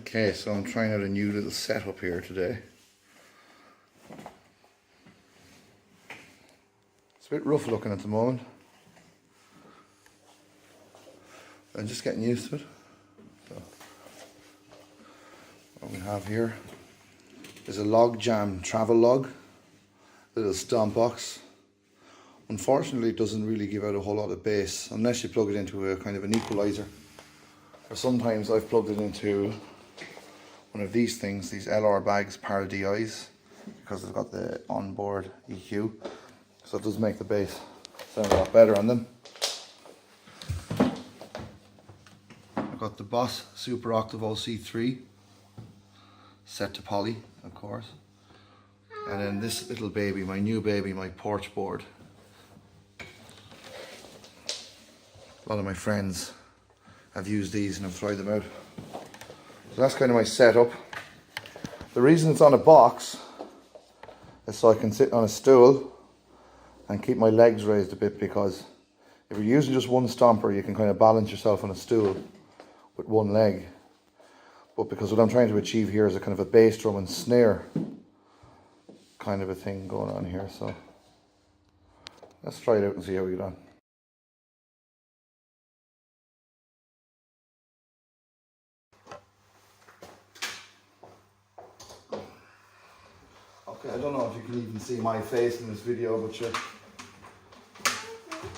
Okay, so I'm trying out a new little setup here today. It's a bit rough looking at the moment. I'm just getting used to it. So, what we have here is a Logjam Travel Log, little Stompbox. Unfortunately, it doesn't really give out a whole lot of bass unless you plug it into a kind of an equalizer. Or sometimes I've plugged it into one of these things, these LR Baggs Para D.Is, because they've got the onboard EQ, so it does make the bass sound a lot better on them. I've got the Boss Super Octave OC3 set to poly, of course, and then this little baby, my new baby, my Porch Board. A lot of my friends have used these and have tried them out. So that's kind of my setup. The reason it's on a box is so I can sit on a stool and keep my legs raised a bit, because if you're using just one stomper, you can kind of balance yourself on a stool with one leg. But because what I'm trying to achieve here is a kind of a bass drum and snare kind of a thing going on here. So let's try it out and see how we get on. I don't know if you can even see my face in this video, but sure,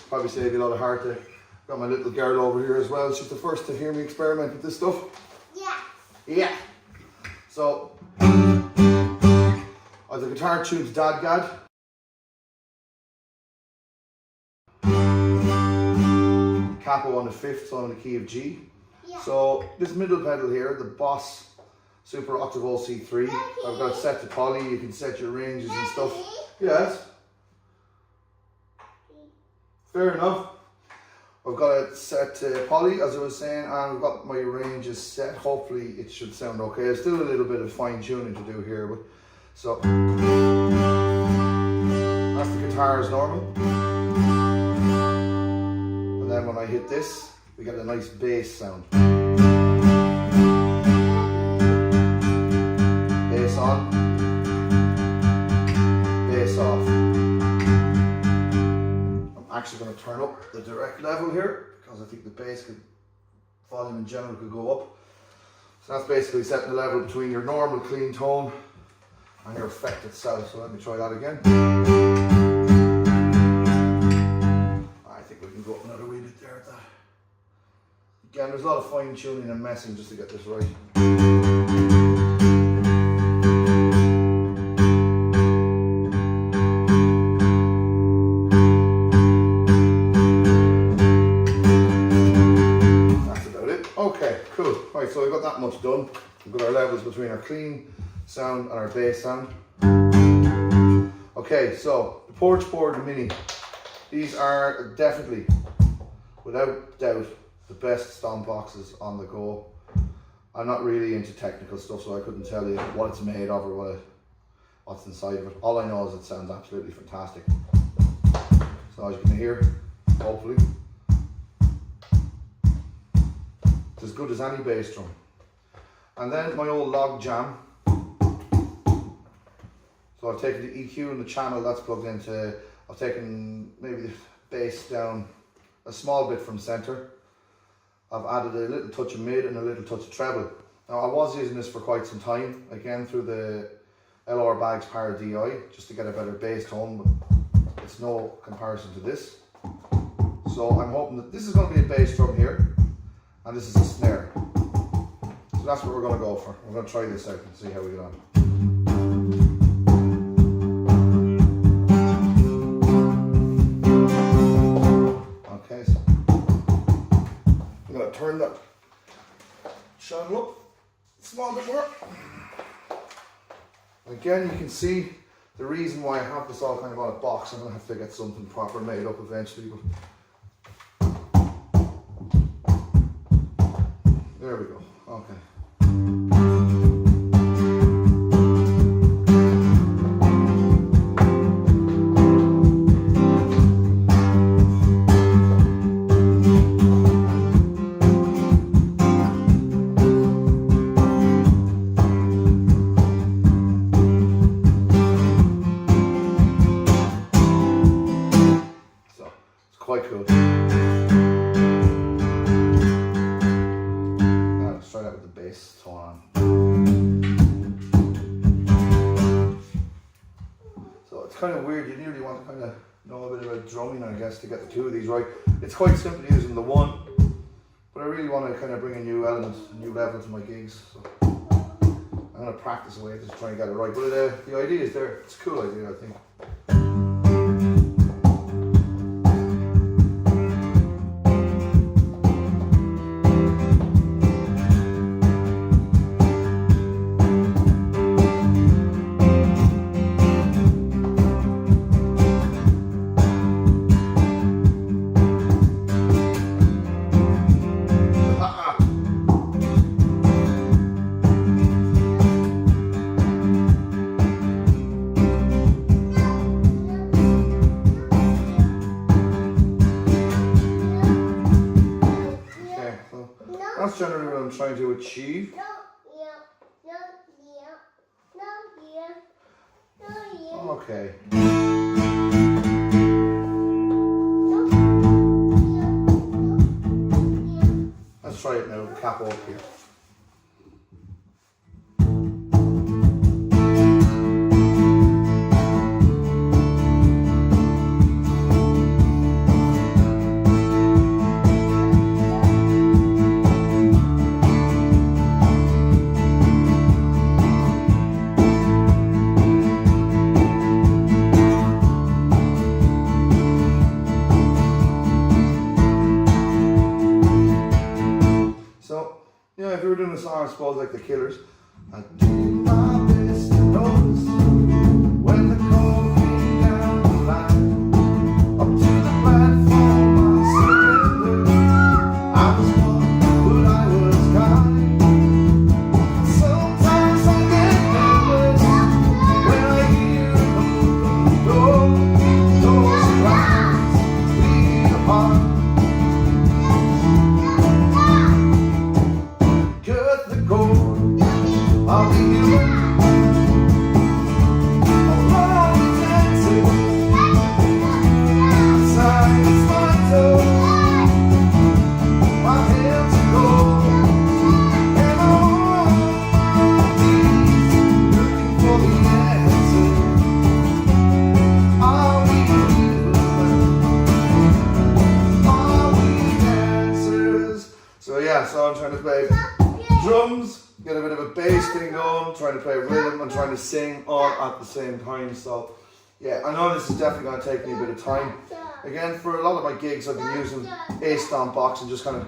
probably save you a lot of heartache. Got my little girl over here as well. She's the first to hear me experiment with this stuff. Yeah. Yeah. So, the guitar tunes DADGAD. Capo on the 5th, so on the key of G. Yeah. So this middle pedal here, the Boss Super Octave OC3. I've got it set to poly. You can set your ranges and stuff. Yes. Fair enough. I've got it set to poly, as I was saying, and I've got my ranges set. Hopefully it should sound okay. There's still a little bit of fine tuning to do here, but so that's the guitar as normal. And then when I hit this, we get a nice bass sound. Bass on, bass off. I'm actually going to turn up the direct level here, because I think the bass volume in general could go up. So that's basically setting the level between your normal clean tone and your effect itself. So let me try that again. I think we can go up another wee bit there at that. Again, there's a lot of fine tuning and messing just to get this right. Okay, cool. Right, so we've got that much done. We've got our levels between our clean sound and our bass sound. Okay, so the Porch Board Mini. These are definitely, without doubt, the best Stompboxes on the go. I'm not really into technical stuff, so I couldn't tell you what it's made of or what's inside of it. All I know is it sounds absolutely fantastic. So as you can hear, hopefully, it's as good as any bass drum. And then my old Logjam. So I've taken the EQ and the channel that's plugged into, I've taken maybe the bass down a small bit from center. I've added a little touch of mid and a little touch of treble. Now I was using this for quite some time, again through the LR Baggs Para D.I, just to get a better bass tone, but it's no comparison to this. So I'm hoping that this is going to be a bass drum here, and this is a snare. So that's what we're going to go for. We're going to try this out and see how we get on. Okay, so I'm going to turn that channel up a small bit more. Again, you can see the reason why I have this all kind of on a box. I'm going to have to get something proper made up eventually, but there we go. Okay. it's kind of weird. You really want to kind of know a bit about drumming, I guess, to get the two of these right. It's quite simple using the one, but I really want to kind of bring a new element, a new level to my gigs. So I'm going to practice away to try and get it right. But the idea is there. It's a cool idea, I think. That's generally what I'm trying to achieve. Okay. Let's try it now, cap off here. If you were doing a song, I suppose, like The Killers, I did my best to notice when the call came down the line, up to the platform I surrendered. I was one, but I was kind. Sometimes I get nervous when I hear the door, those cries lead apart. I'll be you. I'm only dancing. Besides my toe, my hands are cold, and I'm looking for the answer. Are we dancers? So yeah, so I'm trying to play drums, get a bit of a bass thing going, trying to play rhythm and trying to sing all at the same time. So yeah, I know this is definitely going to take me a bit of time. Again, for a lot of my gigs I've been using a Stompbox and just kind of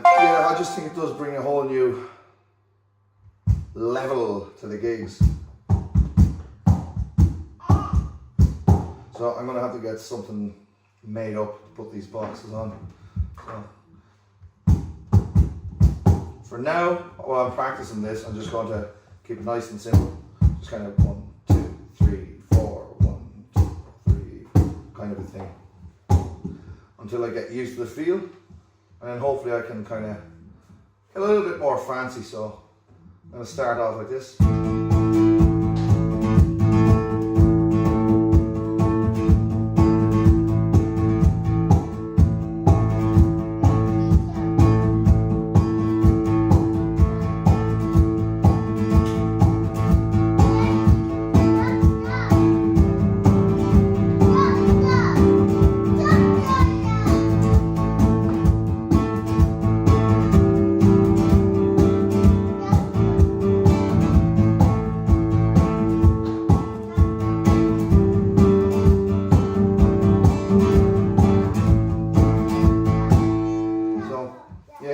yeah, I just think it does bring a whole new level to the gigs. So I'm going to have to get something made up to put these boxes on. So for now, while I'm practicing this, I'm just going to keep it nice and simple. Just kind of 1, 2, 3, 4, 1, 2, 3, kind of a thing. Until I get used to the feel. And then hopefully I can kind of get a little bit more fancy. So I'm going to start off like this.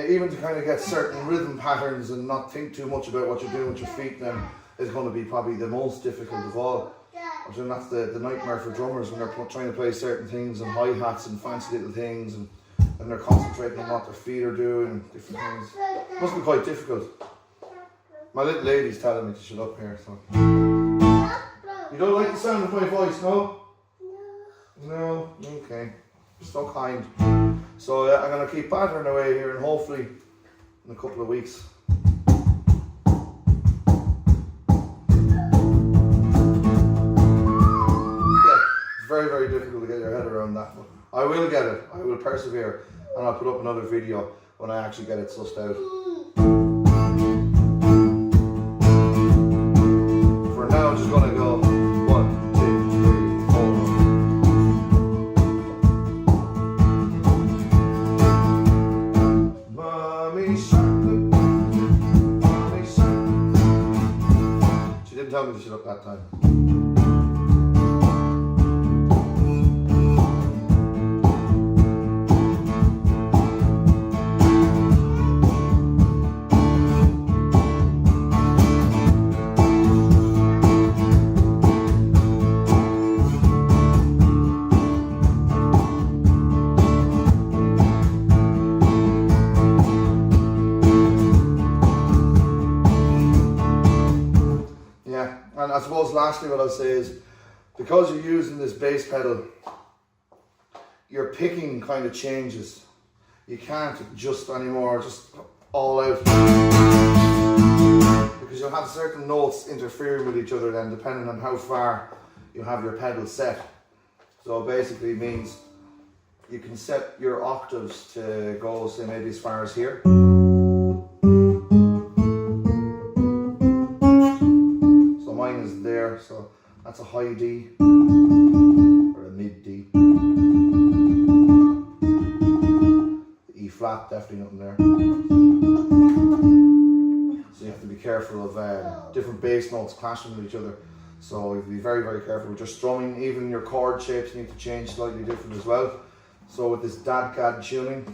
Even to kind of get certain rhythm patterns and not think too much about what you're doing with your feet then is going to be probably the most difficult of all. I mean, that's the nightmare for drummers when they're trying to play certain things and hi-hats and fancy little things and they're concentrating on what their feet are doing and different things. It must be quite difficult. My little lady's telling me to shut up here. So. You don't like the sound of my voice, no? No? Okay. So kind. So I'm going to keep battering away here and hopefully in a couple of weeks. Yeah, it's very, very difficult. to get your head around that. But I will get it. I will persevere, and I'll put up another video when I actually get it sussed out. For now, I'm just going to go 1, 2, 3, 4. Mommy shark, mommy shark. She didn't tell me to shut up that time. And I suppose lastly what I'll say is, because you're using this bass pedal, your picking kind of changes. You can't just anymore just all out, because you'll have certain notes interfering with each other then, depending on how far you have your pedal set. So basically it means you can set your octaves to go, say, maybe as far as here. So that's a high D or a mid D. The E flat, definitely nothing there. So you have to be careful of different bass notes clashing with each other. So you have to be very, very careful with your strumming. Even your chord shapes need to change slightly different as well. So with this DADGAD tuning,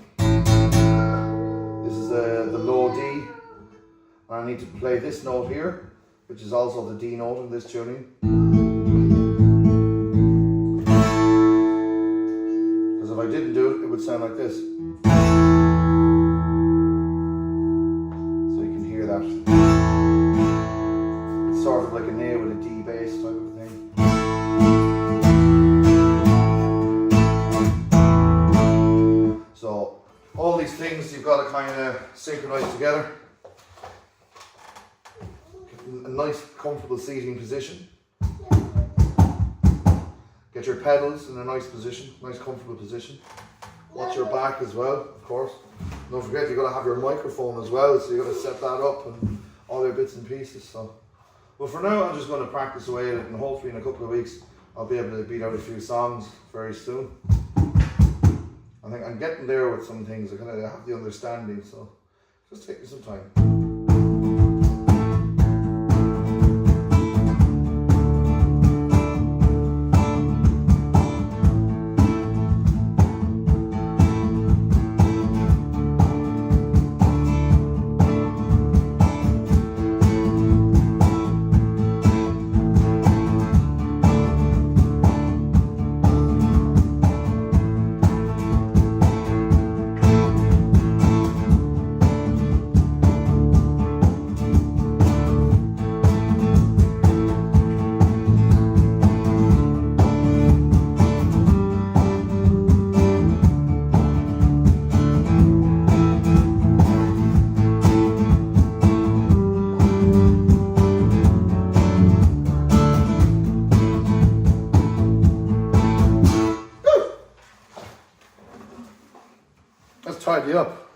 this is the low D, and I need to play this note here, which is also the D note in this tuning. Because if I didn't do it, it would sound like this. So you can hear that. It's sort of like an A with a D bass type of thing. So all these things you've got to kind of synchronize together. A nice comfortable seating position. Get your pedals in a nice position, nice comfortable position. Watch your back as well, of course. Don't forget you've got to have your microphone as well, so you've got to set that up and all your bits and pieces. So, but for now I'm just going to practice away at it, and hopefully in a couple of weeks I'll be able to beat out a few songs very soon. I think I'm getting there with some things. I kind of have the understanding, so just take me some time. Let's tidy up.